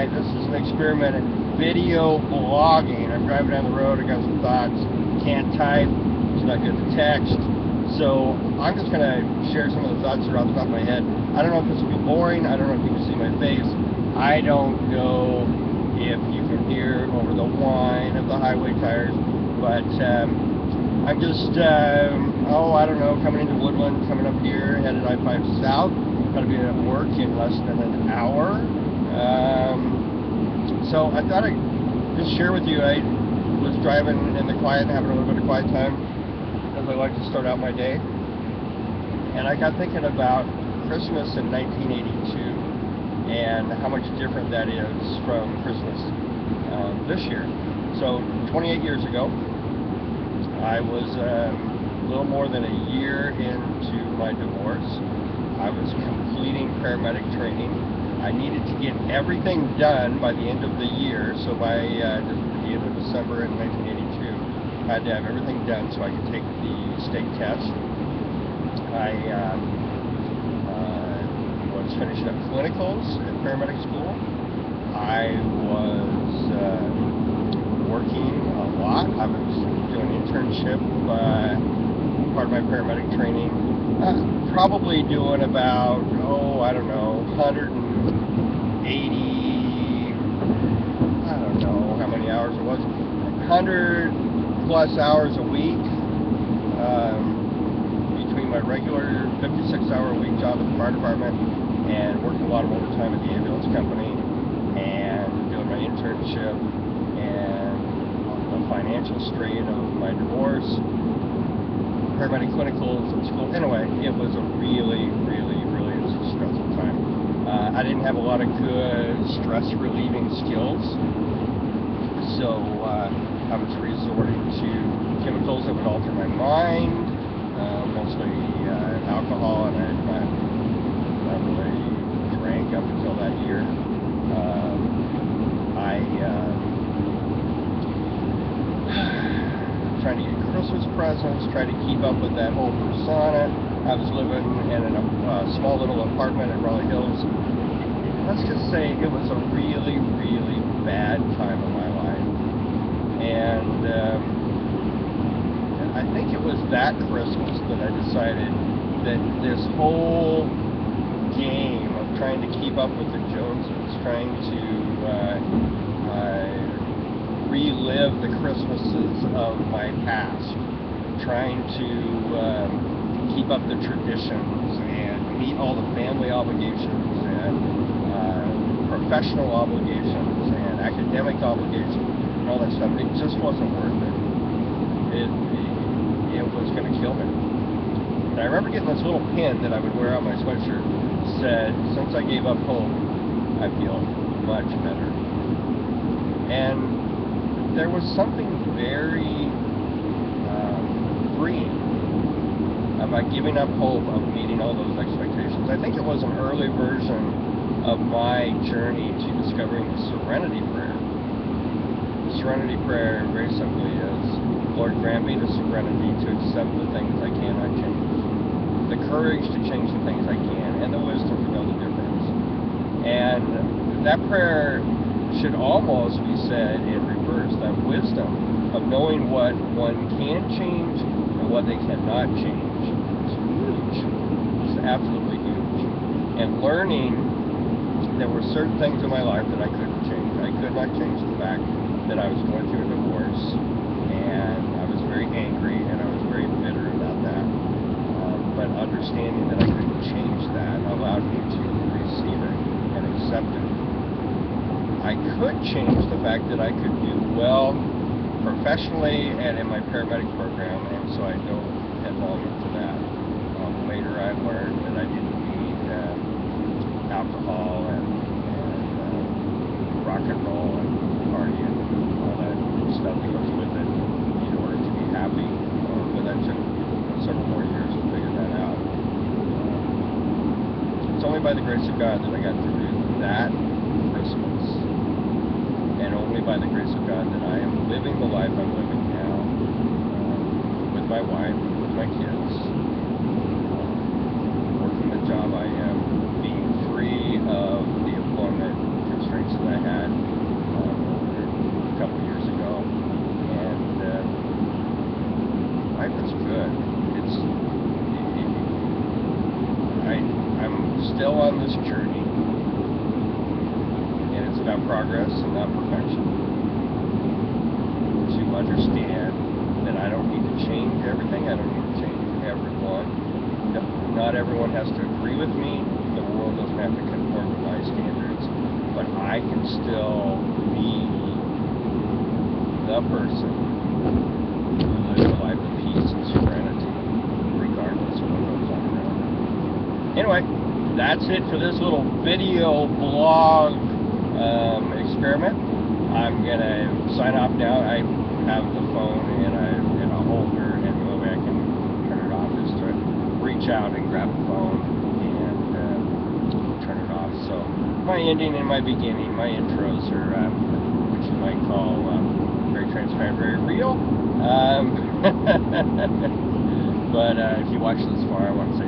tonight. This is an experiment in video blogging. I'm driving down the road, I got some thoughts, can't type, it's not good to text. So I'm just going to share some of the thoughts that are off the top of my head. I don't know if this will be boring, I don't know if you can see my face, I don't know if you can hear over the whine of the highway tires, but I'm just, I don't know, coming into Woodland, coming up here, headed I-5 south. Going to be at work in less than an hour. So I thought I'd just share with you, I was driving in the quiet, having a little bit of quiet time, as I like to start out my day. And I got thinking about Christmas in 1982 and how much different that is from Christmas this year. So 28 years ago, I was a little more than a year into my divorce. I was completing paramedic training. I needed to get everything done by the end of the year, so by the end of December in 1982, I had to have everything done so I could take the state test. I was finishing up clinicals at paramedic school. I was working a lot. I was doing an internship, part of my paramedic training. Probably doing about, I don't know, 180, I don't know how many hours it was, 100 plus hours a week, between my regular 56-hour-a-week job at the fire department and working a lot of overtime at the ambulance company and doing my internship and the financial strain of my divorce, paramedic clinicals at school. Anyway, it was a really stressful time. I didn't have a lot of good stress relieving skills, so I was resorting to chemicals that would alter my mind, mostly alcohol, and I not really drank up until that year. Trying to get Christmas presents, trying to keep up with that whole persona. I was living in a small little apartment in Raleigh Hills. Let's just say it was a really bad time of my life. And I think it was that Christmas that I decided that this whole game of trying to keep up with the Joneses, trying to relive the Christmases of my past, trying to keep up the traditions and meet all the family obligations and professional obligations and academic obligations and all that stuff. It just wasn't worth it. It was going to kill me. And I remember getting this little pin that I would wear on my sweatshirt that said, "Since I gave up hope, I feel much better." And there was something very freeing about giving up hope of meeting all those expectations. I think it was an early version of my journey to discovering the Serenity Prayer. The Serenity Prayer, very simply, is, Lord, grant me the serenity to accept the things I cannot change, the courage to change the things I can, and the wisdom to know the difference. And that prayer should almost be said in reverse, that wisdom of knowing what one can change and what they cannot change is huge. It's absolutely huge. And learning there were certain things in my life that I couldn't change. I could not change the fact that I was going through a divorce, and I was very angry and I was very bitter about that. But understanding that I couldn't change that allowed me to receive it and accept it. I could change the fact that I could do well professionally and in my paramedic program, and so I dove headlong into that. Later I learned that I didn't need alcohol and rock and roll and party and all that stuff that goes with it in order to be happy. But that took several more years to figure that out. It's only by the grace of God that I got through that Christmas, and only by the grace of God that I am living the life I'm living now, with my wife, with my kids, working the job I am, being free of the employment constraints that I had still on this journey, and it's about progress and not perfection. To understand that I don't need to change everything, I don't need to change everyone. Not everyone has to agree with me. The world doesn't have to conform to my standards, but I can still be the person who lives a life of peace and serenity, regardless of what goes on around me. Anyway, that's it for this little video blog experiment. I'm gonna sign off now. I have the phone in a holder, and the only way I can turn it off is to reach out and grab the phone and turn it off. So my ending and my beginning, my intros are what you might call very transparent, very real. But if you watch this far, I want to say